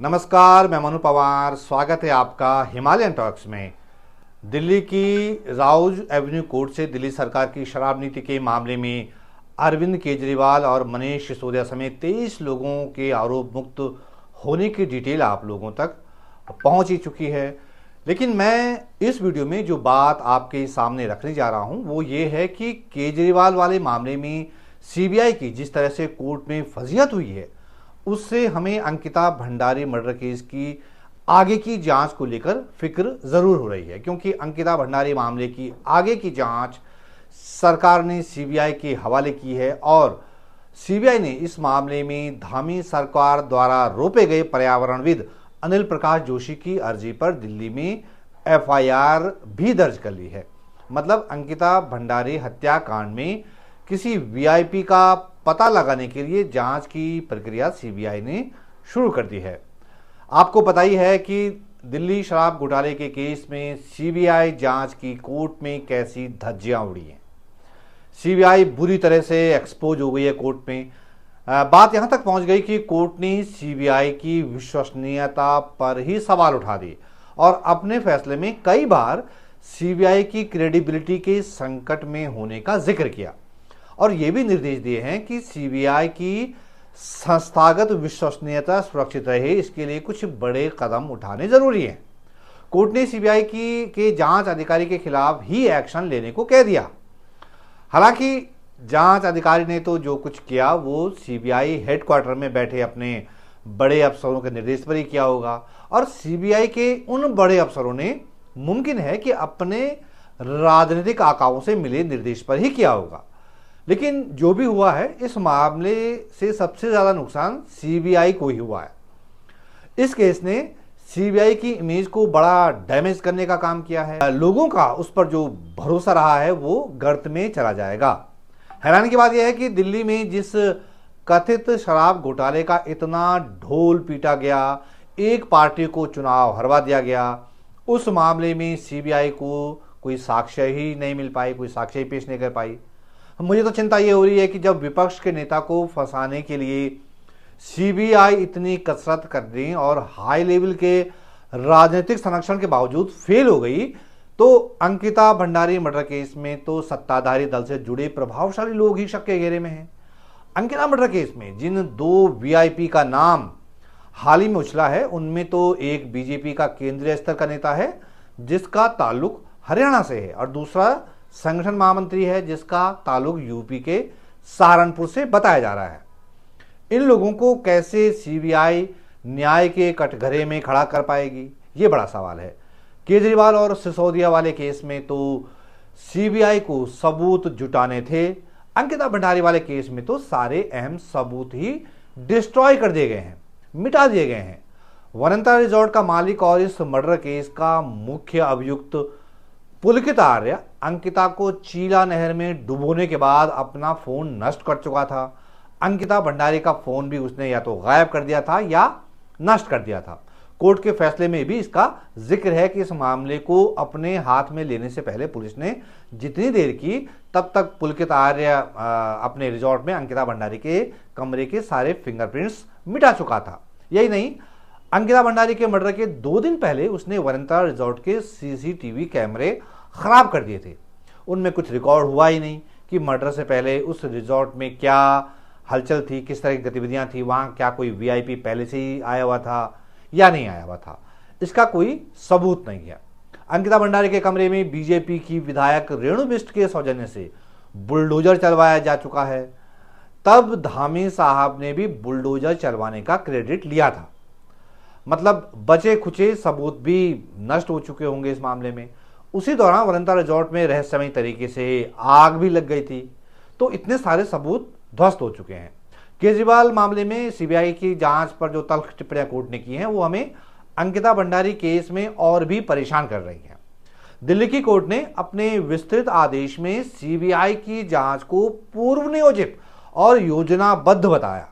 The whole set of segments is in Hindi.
नमस्कार, मैं मनु पवार। स्वागत है आपका हिमालयन टॉक्स में। दिल्ली की राउज एवेन्यू कोर्ट से दिल्ली सरकार की शराब नीति के मामले में अरविंद केजरीवाल और मनीष सिसोदिया समेत 23 लोगों के आरोप मुक्त होने की डिटेल आप लोगों तक पहुंच ही चुकी है। लेकिन मैं इस वीडियो में जो बात आपके सामने रखने जा रहा हूं वो ये है कि केजरीवाल वाले मामले में सीबीआई की जिस तरह से कोर्ट में फजीहत हुई है, उससे हमें अंकिता भंडारी मर्डर केस की आगे की जांच को लेकर फिक्र जरूर हो रही है, क्योंकि अंकिता भंडारी मामले की आगे की जांच सरकार ने सीबीआई के हवाले की है और सीबीआई ने इस मामले में धामी सरकार द्वारा रोपे गए पर्यावरणविद अनिल प्रकाश जोशी की अर्जी पर दिल्ली में एफआईआर भी दर्ज कर ली है। मतलब अंकिता भंडारी हत्याकांड में किसी वीआईपी का पता लगाने के लिए जांच की प्रक्रिया सीबीआई ने शुरू कर दी है। आपको पता ही है कि दिल्ली शराब घोटाले के केस में सीबीआई जांच की कोर्ट में कैसी धज्जियां उड़ी हैं। सीबीआई बुरी तरह से एक्सपोज हो गई है कोर्ट में। बात यहां तक पहुंच गई कि कोर्ट ने सीबीआई की विश्वसनीयता पर ही सवाल उठा दिए और अपने फैसले में कई बार सीबीआई की क्रेडिबिलिटी के संकट में होने का जिक्र किया और यह भी निर्देश दिए हैं कि सीबीआई की संस्थागत विश्वसनीयता सुरक्षित रहे, इसके लिए कुछ बड़े कदम उठाने जरूरी हैं। कोर्ट ने सीबीआई के जांच अधिकारी के खिलाफ ही एक्शन लेने को कह दिया। हालांकि जांच अधिकारी ने तो जो कुछ किया वो सीबीआई हेडक्वार्टर में बैठे अपने बड़े अफसरों के निर्देश पर ही किया होगा और सीबीआई के उन बड़े अफसरों ने मुमकिन है कि अपने राजनीतिक आकाओं से मिले निर्देश पर ही किया होगा। लेकिन जो भी हुआ है, इस मामले से सबसे ज्यादा नुकसान सीबीआई को ही हुआ है। इस केस ने सीबीआई की इमेज को बड़ा डैमेज करने का काम किया है। लोगों का उस पर जो भरोसा रहा है वो गर्त में चला जाएगा। हैरानी की बात यह है कि दिल्ली में जिस कथित शराब घोटाले का इतना ढोल पीटा गया, एक पार्टी को चुनाव हरवा दिया गया, उस मामले में सीबीआई को कोई साक्ष्य ही नहीं मिल पाई, कोई साक्ष्य ही पेश नहीं कर पाई। मुझे तो चिंता ये हो रही है कि जब विपक्ष के नेता को फंसाने के लिए सीबीआई इतनी कसरत कर रही और हाई लेवल के राजनीतिक संरक्षण के बावजूद फेल हो गई, तो अंकिता भंडारी मर्डर केस में तो सत्ताधारी दल से जुड़े प्रभावशाली लोग ही शक के घेरे में हैं। अंकिता मर्डर केस में जिन दो वीआईपी का नाम हाल ही में उछला है, उनमें तो एक बीजेपी का केंद्रीय स्तर का नेता है जिसका ताल्लुक हरियाणा से है और दूसरा संगठन महामंत्री है जिसका ताल्लुक यूपी के सहारनपुर से बताया जा रहा है। इन लोगों को कैसे सीबीआई न्याय के कटघरे में खड़ा कर पाएगी, ये बड़ा सवाल है। केजरीवाल और सिसोदिया वाले केस में तो सीबीआई को सबूत जुटाने थे, अंकिता भंडारी वाले केस में तो सारे अहम सबूत ही डिस्ट्रॉय कर दिए गए हैं, मिटा दिए गए हैं। वरंता रिजॉर्ट का मालिक और इस मर्डर केस का मुख्य अभियुक्त पुलकित आर्य अंकिता को चीला नहर में डुबोने के बाद अपना फोन नष्ट कर चुका था। अंकिता भंडारी का फोन भी उसने या तो गायब कर दिया था या नष्ट कर दिया था। कोर्ट के फैसले में भी इसका जिक्र है कि इस मामले को अपने हाथ में लेने से पहले पुलिस ने जितनी देर की, तब तक पुलकित आर्य अपने रिजॉर्ट में अंकिता भंडारी के कमरे के सारे फिंगरप्रिंट्स मिटा चुका था। यही नहीं, अंकिता भंडारी के मर्डर के 2 दिन पहले उसने वरंता रिजॉर्ट के सीसीटीवी कैमरे खराब कर दिए थे। उनमें कुछ रिकॉर्ड हुआ ही नहीं कि मर्डर से पहले उस रिजॉर्ट में क्या हलचल थी, किस तरह की गतिविधियां थी, वहां क्या कोई वीआईपी पहले से ही आया हुआ था या नहीं आया हुआ था। इसका कोई सबूत नहीं है। अंकिता भंडारी के कमरे में बीजेपी की विधायक रेणु बिष्ट के सौजन्य से बुलडोजर चलवाया जा चुका है। तब धामी साहब ने भी बुलडोजर चलवाने का क्रेडिट लिया था। मतलब बचे खुचे सबूत भी नष्ट हो चुके होंगे इस मामले में। उसी दौरान वरंता रिजॉर्ट में रहस्यमय तरीके से आग भी लग गई थी, तो इतने सारे सबूत ध्वस्त हो चुके हैं। केजरीवाल मामले में सीबीआई की जांच पर जो तल्ख टिप्पणियां कोर्ट ने की हैं वो हमें अंकिता भंडारी केस में और भी परेशान कर रही हैं। दिल्ली की कोर्ट ने अपने विस्तृत आदेश में सीबीआई की जांच को पूर्व नियोजित और योजनाबद्ध बताया।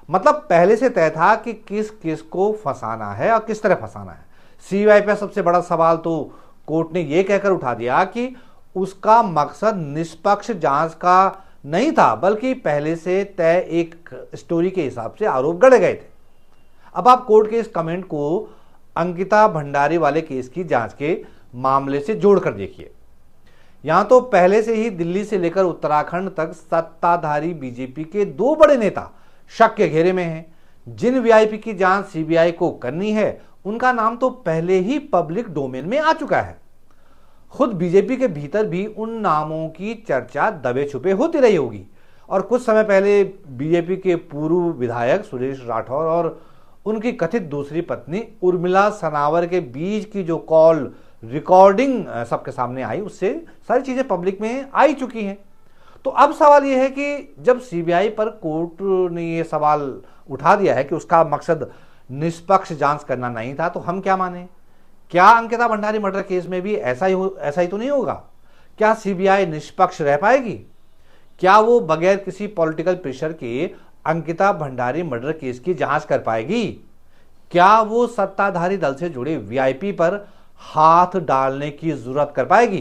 मतलब पहले से तय था कि किस किस को फंसाना है और किस तरह फंसाना है। सीबीआई पर सबसे बड़ा सवाल तो कोर्ट ने यह कहकर उठा दिया कि उसका मकसद निष्पक्ष जांच का नहीं था, बल्कि पहले से तय एक स्टोरी के हिसाब से आरोप गढ़े गए थे। अब आप कोर्ट के इस कमेंट को अंकिता भंडारी वाले केस की जांच के मामले से जोड़कर देखिए। यहां तो पहले से ही दिल्ली से लेकर उत्तराखंड तक सत्ताधारी बीजेपी के दो बड़े नेता शक के घेरे में हैं। जिन वीआईपी की जांच सीबीआई को करनी है उनका नाम तो पहले ही पब्लिक डोमेन में आ चुका है। खुद बीजेपी के भीतर भी उन नामों की चर्चा दबे छुपे होती रही होगी और कुछ समय पहले बीजेपी के पूर्व विधायक सुरेश राठौर और उनकी कथित दूसरी पत्नी उर्मिला सनावर के बीच की जो कॉल रिकॉर्डिंग सबके सामने आई, उससे सारी चीजें पब्लिक में आई चुकी हैं। तो अब सवाल यह है कि जब सीबीआई पर कोर्ट ने यह सवाल उठा दिया है कि उसका मकसद निष्पक्ष जांच करना नहीं था, तो हम क्या माने? क्या अंकिता भंडारी मर्डर केस में भी ऐसा ही तो नहीं होगा? क्या सीबीआई निष्पक्ष रह पाएगी? क्या वो बगैर किसी पॉलिटिकल प्रेशर के अंकिता भंडारी मर्डर केस की जांच कर पाएगी? क्या वो सत्ताधारी दल से जुड़े वीआईपी पर हाथ डालने की जरूरत कर पाएगी?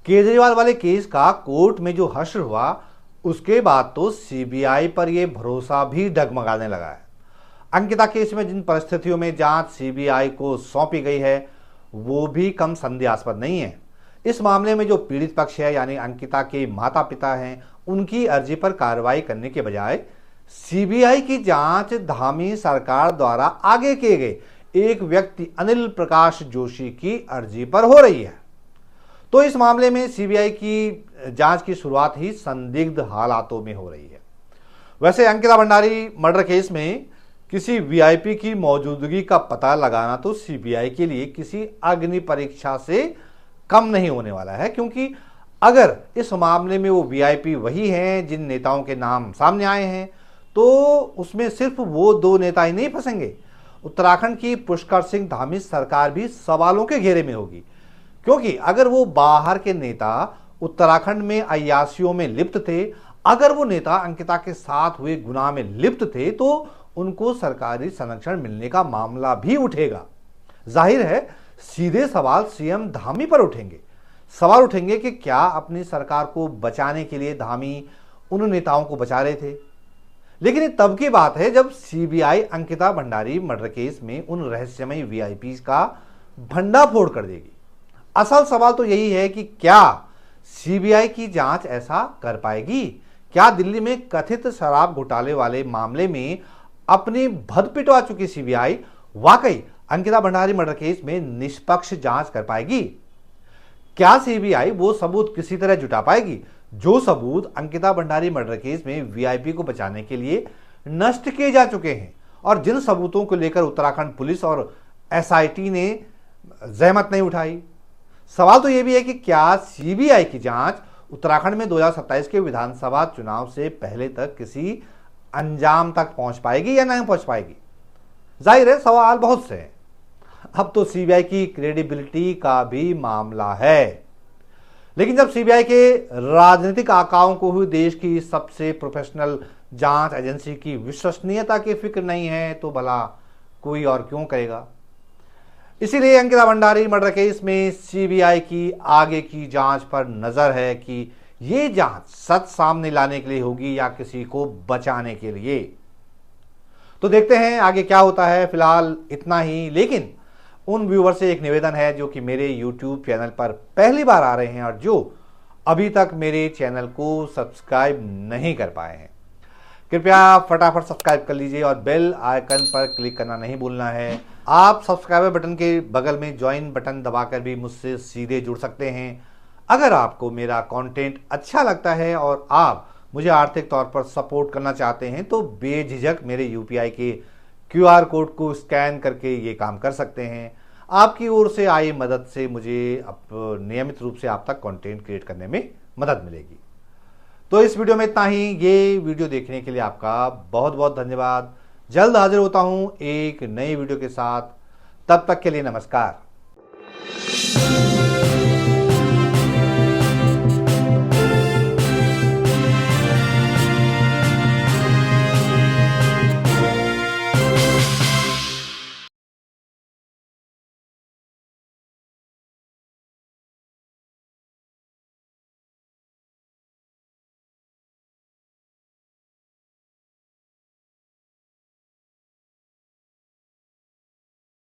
केजरीवाल वाले केस का कोर्ट में जो हश्र हुआ उसके बाद तो सीबीआई पर यह भरोसा भी डगमगाने लगा है। अंकिता केस में जिन परिस्थितियों में जांच सीबीआई को सौंपी गई है वो भी कम संदेहास्पद नहीं है। इस मामले में जो पीड़ित पक्ष है यानी अंकिता के माता पिता हैं, उनकी अर्जी पर कार्रवाई करने के बजाय सीबीआई की जांच धामी सरकार द्वारा आगे किए गए एक व्यक्ति अनिल प्रकाश जोशी की अर्जी पर हो रही है। तो इस मामले में सीबीआई की जांच की शुरुआत ही संदिग्ध हालातों में हो रही है। वैसे अंकिता भंडारी मर्डर केस में किसी वीआईपी की मौजूदगी का पता लगाना तो सीबीआई के लिए किसी अग्नि परीक्षा से कम नहीं होने वाला है, क्योंकि अगर इस मामले में वो वीआईपी वही हैं जिन नेताओं के नाम सामने आए हैं तो उसमें सिर्फ वो दो नेता ही नहीं फंसेंगे, उत्तराखंड की पुष्कर सिंह धामी सरकार भी सवालों के घेरे में होगी। क्योंकि अगर वो बाहर के नेता उत्तराखंड में अय्याशियों में लिप्त थे, अगर वो नेता अंकिता के साथ हुए गुनाह में लिप्त थे तो उनको सरकारी संरक्षण मिलने का मामला भी उठेगा। जाहिर है सीधे सवाल सीएम धामी पर उठेंगे। सवाल उठेंगे कि क्या अपनी सरकार को बचाने के लिए धामी उन नेताओं को बचा रहे थे। लेकिन ये तब की बात है जब CBI Ankita Bhandari murder case में उन रहस्यमयी वीआईपी का भंडाफोड़ कर देगी। असल सवाल तो यही है कि क्या सीबीआई की जांच ऐसा कर पाएगी? क्या दिल्ली में कथित शराब घोटाले वाले मामले में अपनी भद पिटवा चुकी सीबीआई वाकई अंकिता भंडारी मर्डर केस में निष्पक्ष जांच कर पाएगी? क्या सीबीआई वो सबूत किसी तरह जुटा पाएगी जो सबूत अंकिता भंडारी मर्डर केस में वीआईपी को बचाने के लिए नष्ट किए जा चुके हैं और जिन सबूतों को लेकर उत्तराखंड पुलिस और एसआईटी ने जहमत नहीं उठाई? सवाल तो यह भी है कि क्या सीबीआई की जांच उत्तराखंड में 2027 के विधानसभा चुनाव से पहले तक किसी अंजाम तक पहुंच पाएगी या नहीं पहुंच पाएगी? जाहिर है सवाल बहुत से हैं। अब तो सीबीआई की क्रेडिबिलिटी का भी मामला है। लेकिन जब सीबीआई के राजनीतिक आकाओं को हुई देश की सबसे प्रोफेशनल जांच एजेंसी की विश्वसनीयता की फिक्र नहीं है तो भला कोई और क्यों करेगा? इसीलिए अंकिता भंडारी मर्डर केस में सीबीआई की आगे की जांच पर नजर है कि ये जांच सच सामने लाने के लिए होगी या किसी को बचाने के लिए। तो देखते हैं आगे क्या होता है। फिलहाल इतना ही। लेकिन उन व्यूअर से एक निवेदन है जो कि मेरे YouTube चैनल पर पहली बार आ रहे हैं और जो अभी तक मेरे चैनल को सब्सक्राइब नहीं कर पाए हैं, कृपया फटाफट सब्सक्राइब कर लीजिए और बेल आइकन पर क्लिक करना नहीं भूलना है। आप सब्सक्राइबर बटन के बगल में ज्वाइन बटन दबाकर भी मुझसे सीधे जुड़ सकते हैं। अगर आपको मेरा कंटेंट अच्छा लगता है और आप मुझे आर्थिक तौर पर सपोर्ट करना चाहते हैं तो बेझिझक मेरे यूपीआई के QR कोड को स्कैन करके ये काम कर सकते हैं। आपकी ओर से आई मदद से मुझे नियमित रूप से आप तक कंटेंट क्रिएट करने में मदद मिलेगी। तो इस वीडियो में इतना ही। ये वीडियो देखने के लिए आपका बहुत बहुत धन्यवाद। जल्द हाजिर होता हूं एक नई वीडियो के साथ। तब तक के लिए नमस्कार।